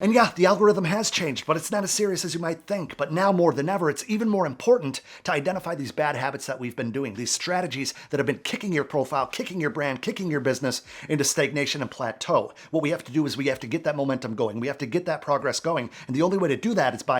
And yeah, the algorithm has changed, but it's not as serious as you might think. But now more than ever, it's even more important to identify these bad habits that we've been doing, these strategies that have been kicking your profile, kicking your brand, kicking your business into stagnation and plateau. What we have to do is we have to get that momentum going. We have to get that progress going. And the only way to do that is by...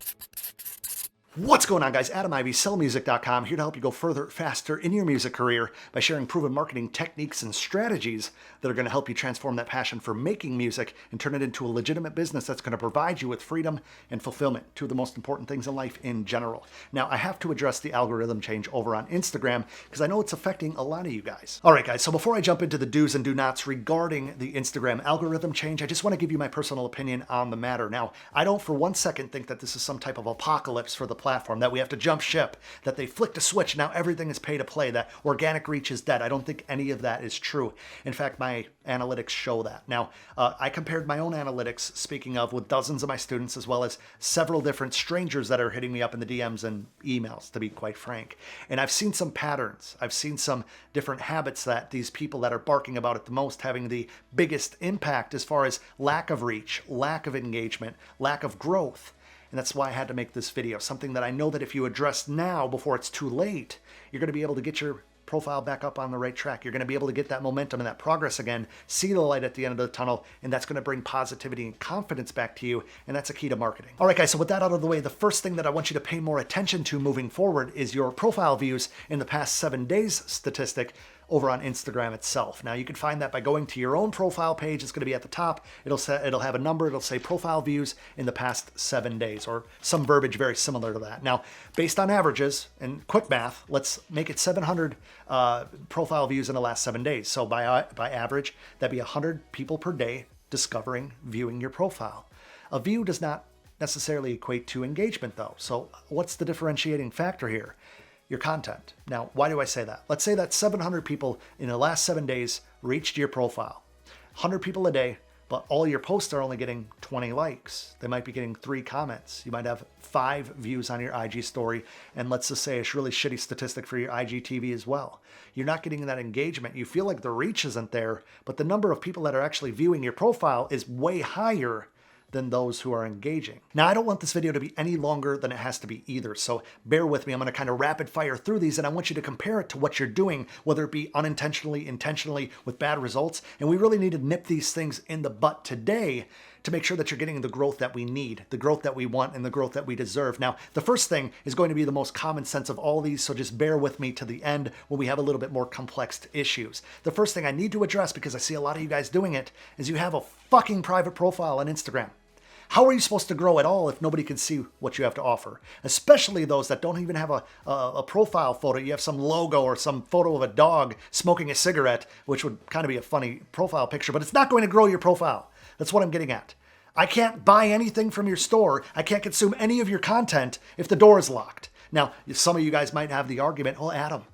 What's going on, guys? Adam Ivy, sellmusic.com, here to help you go further, faster in your music career by sharing proven marketing techniques and strategies that are going to help you transform that passion for making music and turn it into a legitimate business that's going to provide you with freedom and fulfillment, two of the most important things in life in general. Now, I have to address the algorithm change over on Instagram because I know it's affecting a lot of you guys. All right, guys, so before I jump into the do's and do nots regarding the Instagram algorithm change, I just want to give you my personal opinion on the matter. Now, I don't for one second think that this is some type of apocalypse for the platform, that we have to jump ship, that they flicked a switch, now everything is pay to play, that organic reach is dead. I don't think any of that is true. In fact, my analytics show that. Now, I compared my own analytics, speaking of, with dozens of my students, as well as several different strangers that are hitting me up in the DMs and emails, to be quite frank. And I've seen some patterns. I've seen some different habits that these people that are barking about it the most having the biggest impact as far as lack of reach, lack of engagement, lack of growth. And that's why I had to make this video, something that I know that if you address now before it's too late, you're going to be able to get your profile back up on the right track. You're going to be able to get that momentum and that progress again, see the light at the end of the tunnel, and that's going to bring positivity and confidence back to you, and that's a key to marketing. All right, guys, so with that out of the way, the first thing that I want you to pay more attention to moving forward is your profile views in the past 7 days statistic over on Instagram itself. Now, you can find that by going to your own profile page. It's going to be at the top. It'll have a number. It'll say profile views in the past 7 days, or some verbiage very similar to that. Now, based on averages and quick math, let's make it 700 profile views in the last 7 days. So by average, that'd be 100 people per day discovering, viewing your profile. A view does not necessarily equate to engagement, though. So what's the differentiating factor here? Your content. Now, why do I say that? Let's say that 700 people in the last 7 days reached your profile. 100 people a day, but all your posts are only getting 20 likes. They might be getting 3 comments. You might have 5 views on your IG story, and let's just say a really shitty statistic for your IGTV as well. You're not getting that engagement. You feel like the reach isn't there, but the number of people that are actually viewing your profile is way higher than those who are engaging. Now, I don't want this video to be any longer than it has to be either, so bear with me. I'm going to kind of rapid fire through these, and I want you to compare it to what you're doing, whether it be unintentionally, intentionally, with bad results. And we really need to nip these things in the butt today to make sure that you're getting the growth that we need, the growth that we want, and the growth that we deserve. Now, the first thing is going to be the most common sense of all these, so just bear with me to the end when we have a little bit more complex issues. The first thing I need to address, because I see a lot of you guys doing it, is you have a fucking private profile on Instagram. How are you supposed to grow at all if nobody can see what you have to offer? Especially those that don't even have a profile photo. You have some logo or some photo of a dog smoking a cigarette, which would kind of be a funny profile picture, but it's not going to grow your profile. That's what I'm getting at. I can't buy anything from your store. I can't consume any of your content if the door is locked. Now, some of you guys might have the argument, oh, Adam,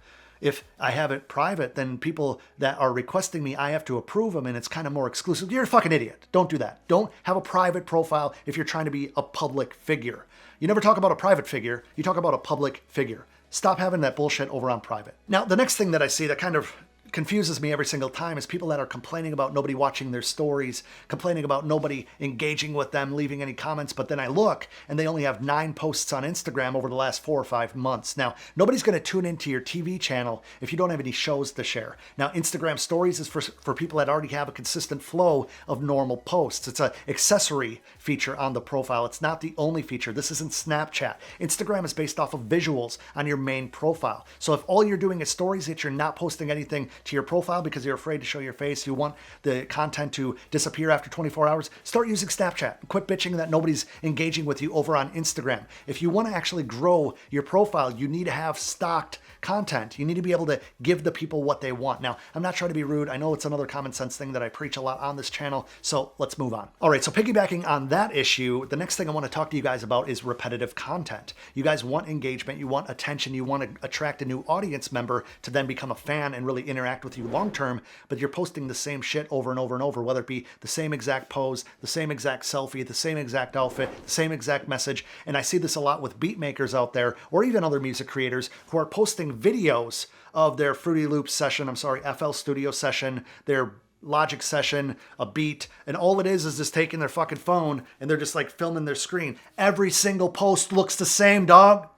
if I have it private, then people that are requesting me, I have to approve them, and it's kind of more exclusive. You're a fucking idiot. Don't do that. Don't have a private profile if you're trying to be a public figure. You never talk about a private figure. You talk about a public figure. Stop having that bullshit over on private. Now, the next thing that I see that kind of confuses me every single time is people that are complaining about nobody watching their stories, complaining about nobody engaging with them, leaving any comments, but then I look and they only have 9 posts on Instagram over the last 4 or 5 months. Now, nobody's going to tune into your TV channel if you don't have any shows to share. Now, Instagram stories is for people that already have a consistent flow of normal posts. It's an accessory feature on the profile. It's not the only feature. This isn't Snapchat. Instagram is based off of visuals on your main profile. So if all you're doing is stories, that you're not posting anything to your profile because you're afraid to show your face, you want the content to disappear after 24 hours, start using Snapchat. Quit bitching that nobody's engaging with you over on Instagram. If you want to actually grow your profile, you need to have stocked content. You need to be able to give the people what they want. Now, I'm not trying to be rude. I know it's another common sense thing that I preach a lot on this channel, so let's move on. All right, so piggybacking on that issue, the next thing I want to talk to you guys about is repetitive content. You guys want engagement, you want attention, you want to attract a new audience member to then become a fan and really interact with you long term, but you're posting the same shit over and over and over, whether it be the same exact pose, the same exact selfie, the same exact outfit, the same exact message. And I see this a lot with beat makers out there, or even other music creators who are posting videos of their Fruity Loops session, FL Studio session, their Logic session, a beat, and all it is just taking their fucking phone and they're just like filming their screen. Every single post looks the same, dog.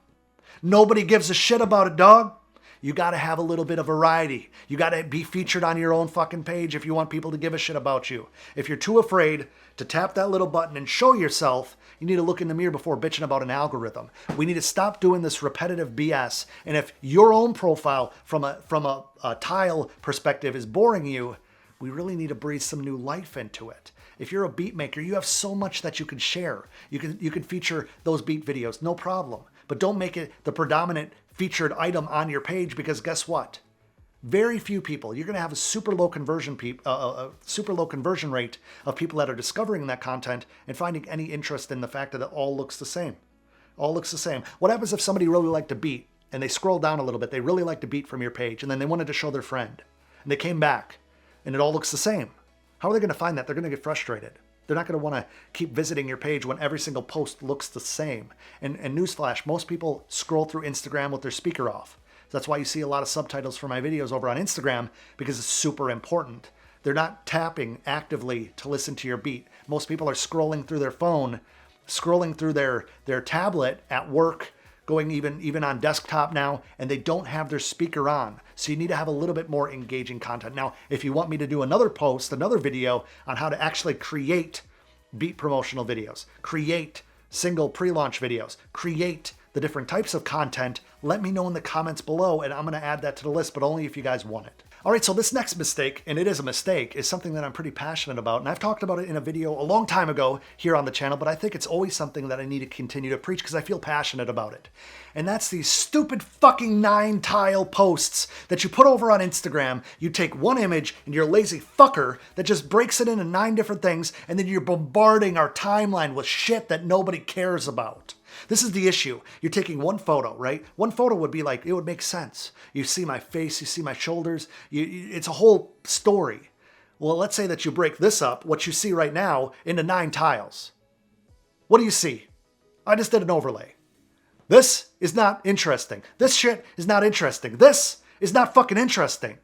Nobody gives a shit about it, dog. You got to have a little bit of variety. You got to be featured on your own fucking page if you want people to give a shit about you. If you're too afraid to tap that little button and show yourself, you need to look in the mirror before bitching about an algorithm. We need to stop doing this repetitive BS. And if your own profile from a tile perspective is boring you, we really need to breathe some new life into it. If you're a beat maker, you have so much that you can share. You can feature those beat videos, no problem. But don't make it the predominant featured item on your page, because guess what? Very few people. You're going to have a super low conversion rate of people that are discovering that content and finding any interest in the fact that it all looks the same. All looks the same. What happens if somebody really liked a beat and they scroll down a little bit? They really liked a beat from your page, and then they wanted to show their friend, and they came back, and it all looks the same. How are they going to find that? They're going to get frustrated. They're not going to want to keep visiting your page when every single post looks the same. And newsflash, most people scroll through Instagram with their speaker off. So that's why you see a lot of subtitles for my videos over on Instagram, because it's super important. They're not tapping actively to listen to your beat. Most people are scrolling through their phone, scrolling through their tablet at work, going even on desktop now, and they don't have their speaker on. So you need to have a little bit more engaging content. Now, if you want me to do another video on how to actually create beat promotional videos, create single pre-launch videos, create the different types of content, let me know in the comments below, and I'm going to add that to the list, but only if you guys want it. All right, so this next mistake, and it is a mistake, is something that I'm pretty passionate about, and I've talked about it in a video a long time ago here on the channel, but I think it's always something that I need to continue to preach because I feel passionate about it. And that's these stupid fucking 9-tile posts that you put over on Instagram. You take one image and you're a lazy fucker that just breaks it into 9 different things, and then you're bombarding our timeline with shit that nobody cares about. This is the issue. You're taking one photo, right? One photo would be like, it would make sense. You see my face, you see my shoulders. It's a whole story. Well, let's say that you break this up, what you see right now, into 9 tiles. What do you see? I just did an overlay. This is not interesting. This shit is not interesting. This is not fucking interesting.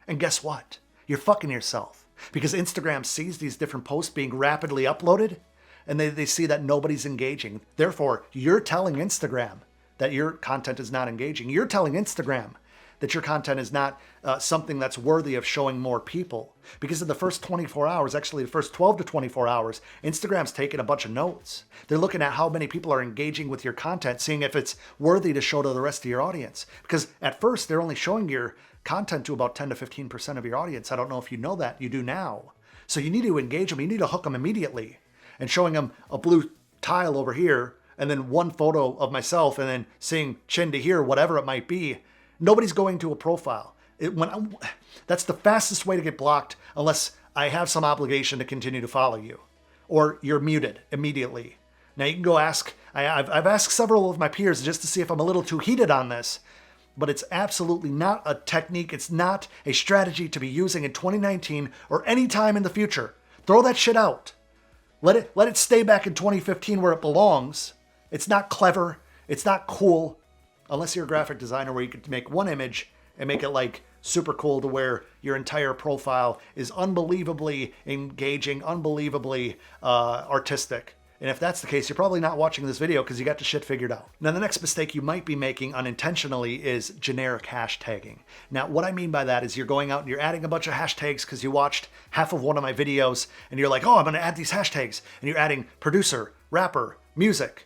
And guess what? You're fucking yourself. Because Instagram sees these different posts being rapidly uploaded, and they see that nobody's engaging. Therefore, you're telling Instagram that your content is not engaging. You're telling Instagram that your content is not something that's worthy of showing more people. Because in the first 24 hours, actually the first 12 to 24 hours, Instagram's taking a bunch of notes. They're looking at how many people are engaging with your content, seeing if it's worthy to show to the rest of your audience. Because at first, they're only showing your content to about 10 to 15% of your audience. I don't know if you know that. You do now. So you need to engage them. You need to hook them immediately. And showing them a blue tile over here, and then one photo of myself, and then seeing chin to here, whatever it might be. Nobody's going to a profile. That's the fastest way to get blocked, unless I have some obligation to continue to follow you, or you're muted immediately. Now you can go ask. I've asked several of my peers just to see if I'm a little too heated on this, but it's absolutely not a technique. It's not a strategy to be using in 2019 or any time in the future. Throw that shit out. Let it stay back in 2015 where it belongs. It's not clever. It's not cool. Unless you're a graphic designer where you could make one image and make it like super cool to where your entire profile is unbelievably engaging, unbelievably artistic. And if that's the case, you're probably not watching this video because you got the shit figured out. Now, the next mistake you might be making unintentionally is generic hashtagging. Now, what I mean by that is you're going out and you're adding a bunch of hashtags because you watched half of one of my videos and you're like, oh, I'm going to add these hashtags. And you're adding producer, rapper, music,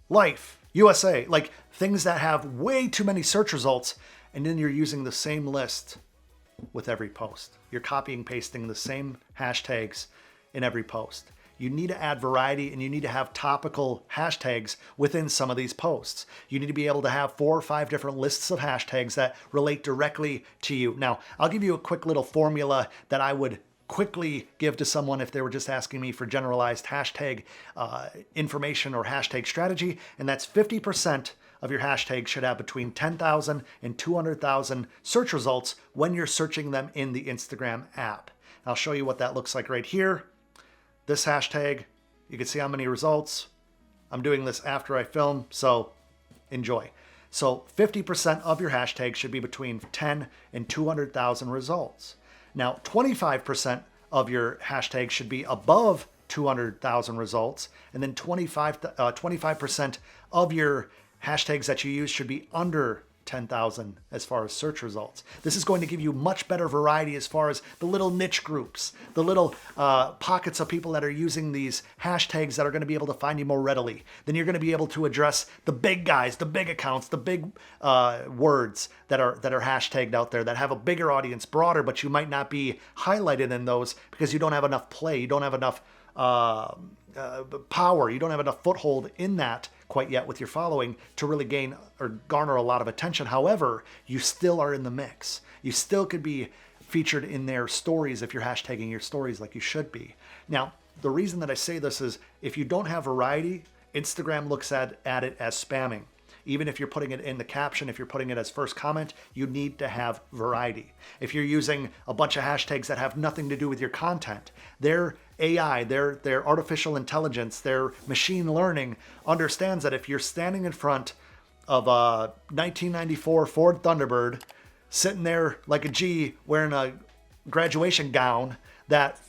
life, USA, like things that have way too many search results. And then you're using the same list with every post. You're copying, pasting the same hashtags in every post. You need to add variety, and you need to have topical hashtags within some of these posts. You need to be able to have 4 or 5 different lists of hashtags that relate directly to you. Now, I'll give you a quick little formula that I would quickly give to someone if they were just asking me for generalized hashtag information or hashtag strategy, and that's 50% of your hashtags should have between 10,000 and 200,000 search results when you're searching them in the Instagram app. I'll show you what that looks like right here. This hashtag, you can see how many results. I'm doing this after I film, so enjoy. So 50% of your hashtags should be between 10 and 200,000 results. Now, 25% of your hashtags should be above 200,000 results, and then 25% of your hashtags that you use should be under 10,000 as far as search results. This is going to give you much better variety as far as the little niche groups, the little pockets of people that are using these hashtags that are going to be able to find you more readily. Then you're going to be able to address the big guys, the big accounts, the big words that are hashtagged out there that have a bigger audience, broader, but you might not be highlighted in those because you don't have enough play, you don't have enough power, you don't have enough foothold in that quite yet with your following to really gain or garner a lot of attention. However, you still are in the mix. You still could be featured in their stories if you're hashtagging your stories like you should be. Now, the reason that I say this is if you don't have variety, Instagram looks at it as spamming. Even if you're putting it in the caption, if you're putting it as first comment, you need to have variety. If you're using a bunch of hashtags that have nothing to do with your content, their AI, their artificial intelligence, their machine learning understands that if you're standing in front of a 1994 Ford Thunderbird, sitting there like a G wearing a graduation gown, that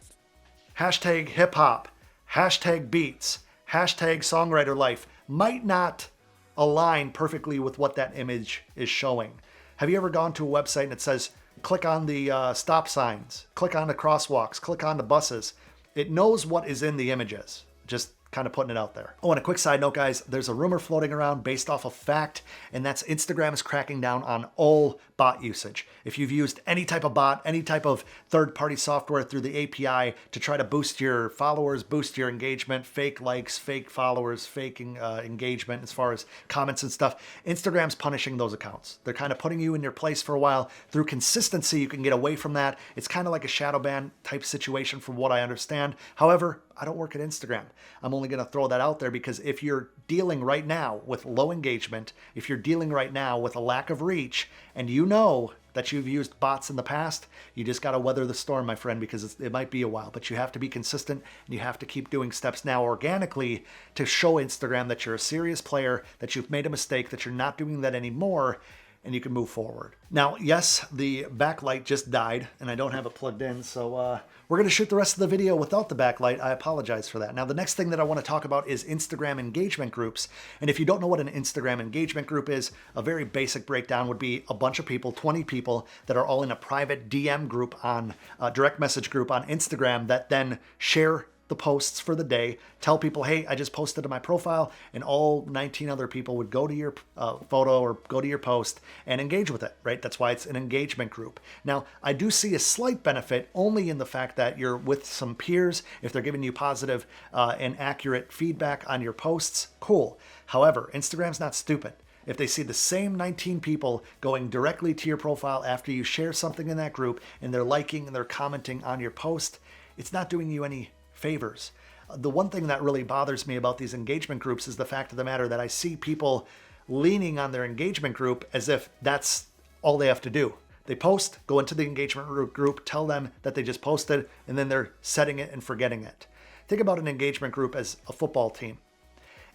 hashtag hip hop, hashtag beats, hashtag songwriter life might not align perfectly with what that image is showing. Have you ever gone to a website and it says, click on the stop signs, click on the crosswalks, click on the buses? It knows what is in the images. Just kind of putting it out there. Oh, and a quick side note, guys, there's a rumor floating around based off of fact, and that's Instagram is cracking down on all bot usage. If you've used any type of bot, any type of third-party software through the API to try to boost your followers, boost your engagement, fake likes, fake followers, fake engagement as far as comments and stuff, Instagram's punishing those accounts. They're kind of putting you in your place for a while. Through consistency, you can get away from that. It's kind of like a shadow ban type situation from what I understand. However, I don't work at Instagram. I'm only going to throw that out there because if you're dealing right now with low engagement, if you're dealing right now with a lack of reach, and you know that you've used bots in the past, you just got to weather the storm, my friend, because it might be a while, but you have to be consistent and you have to keep doing steps now organically to show Instagram that you're a serious player, that you've made a mistake, that you're not doing that anymore, and you can move forward. Now, yes, the backlight just died and I don't have it plugged in, so we're going to shoot the rest of the video without the backlight. I apologize for that. Now, the next thing that I want to talk about is Instagram engagement groups. And if you don't know what an Instagram engagement group is, a very basic breakdown would be a bunch of people, 20 people, that are all in a private DM group on a direct message group on Instagram that then share the posts for the day, tell people, hey, I just posted to my profile, and all 19 other people would go to your photo or go to your post and engage with it, right? That's why it's an engagement group. Now, I do see a slight benefit only in the fact that you're with some peers. If they're giving you positive and accurate feedback on your posts, cool. However, Instagram's not stupid. If they see the same 19 people going directly to your profile after you share something in that group and they're liking and they're commenting on your post, it's not doing you any favors. The one thing that really bothers me about these engagement groups is the fact of the matter that I see people leaning on their engagement group as if that's all they have to do. They post, go into the engagement group, tell them that they just posted, and then they're setting it and forgetting it. Think about an engagement group as a football team.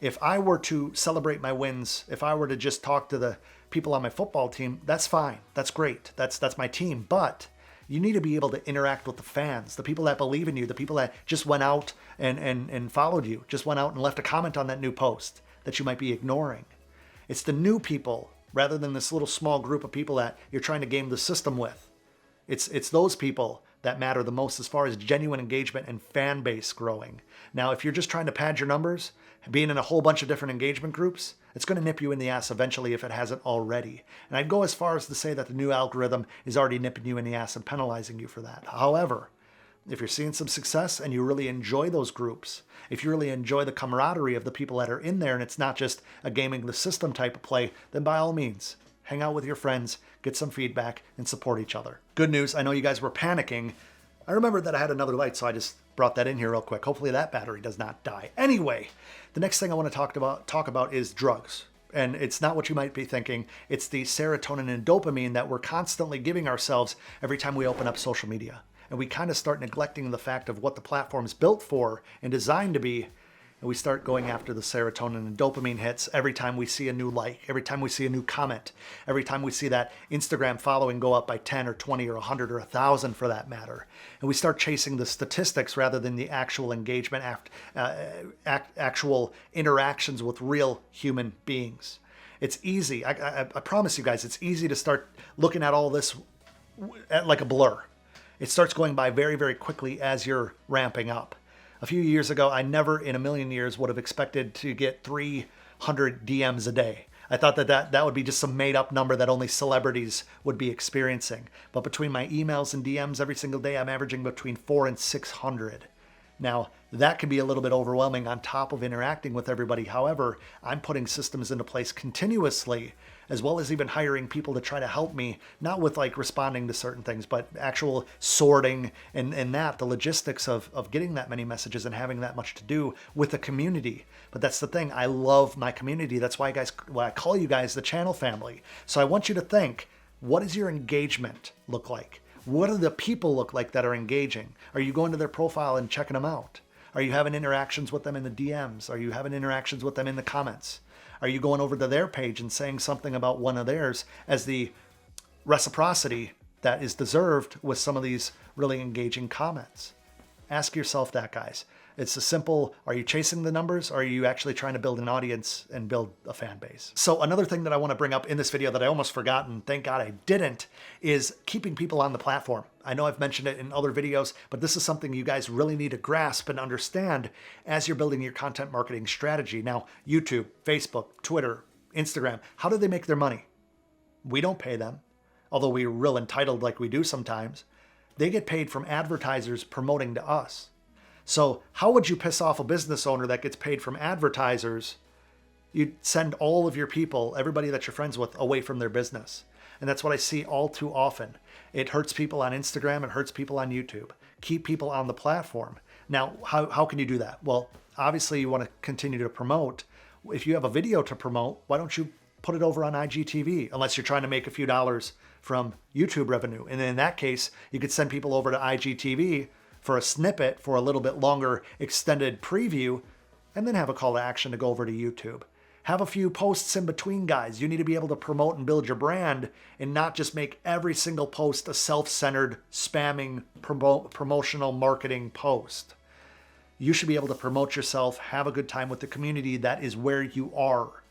If I were to celebrate my wins, if I were to just talk to the people on my football team, that's fine. That's great. That's my team. But you need to be able to interact with the fans, the people that believe in you, the people that just went out and followed you, just went out and left a comment on that new post that you might be ignoring. It's the new people rather than this little small group of people that you're trying to game the system with. It's those people that matter the most as far as genuine engagement and fan base growing. Now, if you're just trying to pad your numbers, being in a whole bunch of different engagement groups, it's going to nip you in the ass eventually if it hasn't already. And I'd go as far as to say that the new algorithm is already nipping you in the ass and penalizing you for that. However, if you're seeing some success and you really enjoy those groups, if you really enjoy the camaraderie of the people that are in there and it's not just a gaming the system type of play, then by all means, hang out with your friends, get some feedback, and support each other. Good news, I know you guys were panicking. I remembered that I had another light, so I just brought that in here real quick. Hopefully that battery does not die. Anyway, the next thing I want to talk about is drugs. And it's not what you might be thinking. It's the serotonin and dopamine that we're constantly giving ourselves every time we open up social media. And we kind of start neglecting the fact of what the platform is built for and designed to be. and we start going after the serotonin and dopamine hits every time we see a new like, every time we see a new comment, every time we see that Instagram following go up by 10 or 20 or 100 or 1,000 for that matter. And we start chasing the statistics rather than the actual engagement, actual interactions with real human beings. It's easy. I promise you guys, it's easy to start looking at all this like a blur. It starts going by very, very quickly as you're ramping up. A few years ago, I never in a million years would have expected to get 300 DMs a day. I thought that would be just some made up number that only celebrities would be experiencing. But between my emails and DMs every single day, I'm averaging between 400 and 600. Now, that can be a little bit overwhelming on top of interacting with everybody. However, I'm putting systems into place continuously, as well as even hiring people to try to help me, not with like responding to certain things, but actual sorting and the logistics of getting that many messages and having that much to do with the community. But that's the thing. I love my community. That's why I call you guys the channel family. So I want you to think, what does your engagement look like? What do the people look like that are engaging? Are you going to their profile and checking them out? Are you having interactions with them in the DMs? Are you having interactions with them in the comments? Are you going over to their page and saying something about one of theirs as the reciprocity that is deserved with some of these really engaging comments? Ask yourself that, guys. It's a simple, are you chasing the numbers, or are you actually trying to build an audience and build a fan base? So another thing that I want to bring up in this video that I almost forgot, and thank God I didn't, is keeping people on the platform. I know I've mentioned it in other videos, but this is something you guys really need to grasp and understand as you're building your content marketing strategy. Now, YouTube, Facebook, Twitter, Instagram, how do they make their money? We don't pay them, although we're real entitled like we do sometimes. They get paid from advertisers promoting to us. So how would you piss off a business owner that gets paid from advertisers? You'd send all of your people, everybody that you're friends with, away from their business. And that's what I see all too often. It hurts people on Instagram. It hurts people on YouTube. Keep people on the platform. Now, how can you do that? Well, obviously you want to continue to promote. If you have a video to promote, why don't you put it over on IGTV, unless you're trying to make a few dollars from YouTube revenue. And in that case, you could send people over to IGTV for a snippet, for a little bit longer extended preview, and then have a call to action to go over to YouTube. Have a few posts in between, guys. You need to be able to promote and build your brand and not just make every single post a self-centered, spamming, promotional marketing post. You should be able to promote yourself, have a good time with the community. That is where you are.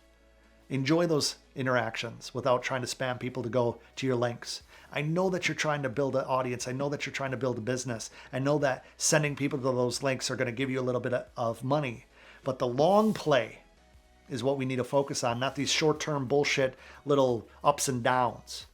Enjoy those interactions without trying to spam people to go to your links. I know that you're trying to build an audience. I know that you're trying to build a business. I know that sending people to those links are going to give you a little bit of money. But the long play is what we need to focus on, not these short-term bullshit little ups and downs.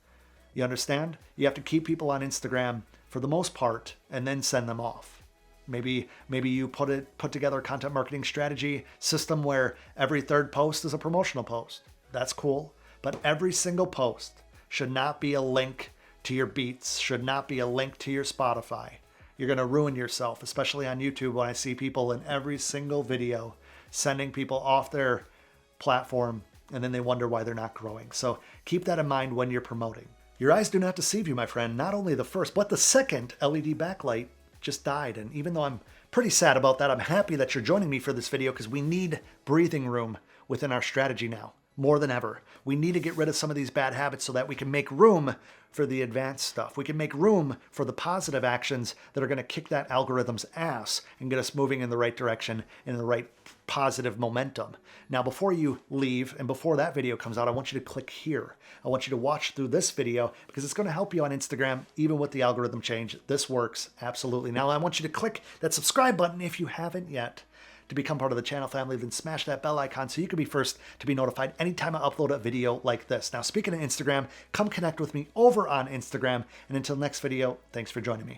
You understand? You have to keep people on Instagram for the most part and then send them off. Maybe you put together a content marketing strategy system where every third post is a promotional post. That's cool. But every single post should not be a link to your Beats, should not be a link to your Spotify. You're going to ruin yourself, especially on YouTube, when I see people in every single video sending people off their platform, and then they wonder why they're not growing. So keep that in mind when you're promoting. Your eyes do not deceive you, my friend. Not only the first, but the second LED backlight just died. And even though I'm pretty sad about that, I'm happy that you're joining me for this video, because we need breathing room within our strategy now, more than ever. We need to get rid of some of these bad habits so that we can make room for the advanced stuff. We can make room for the positive actions that are going to kick that algorithm's ass and get us moving in the right direction, in the right positive momentum. Now, before you leave and before that video comes out, I want you to click here. I want you to watch through this video, because it's going to help you on Instagram, even with the algorithm change. This works absolutely. Now, I want you to click that subscribe button if you haven't yet. To become part of the channel family, then smash that bell icon so you can be first to be notified anytime I upload a video like this. Now, speaking of Instagram, come connect with me over on Instagram. And until next video, thanks for joining me.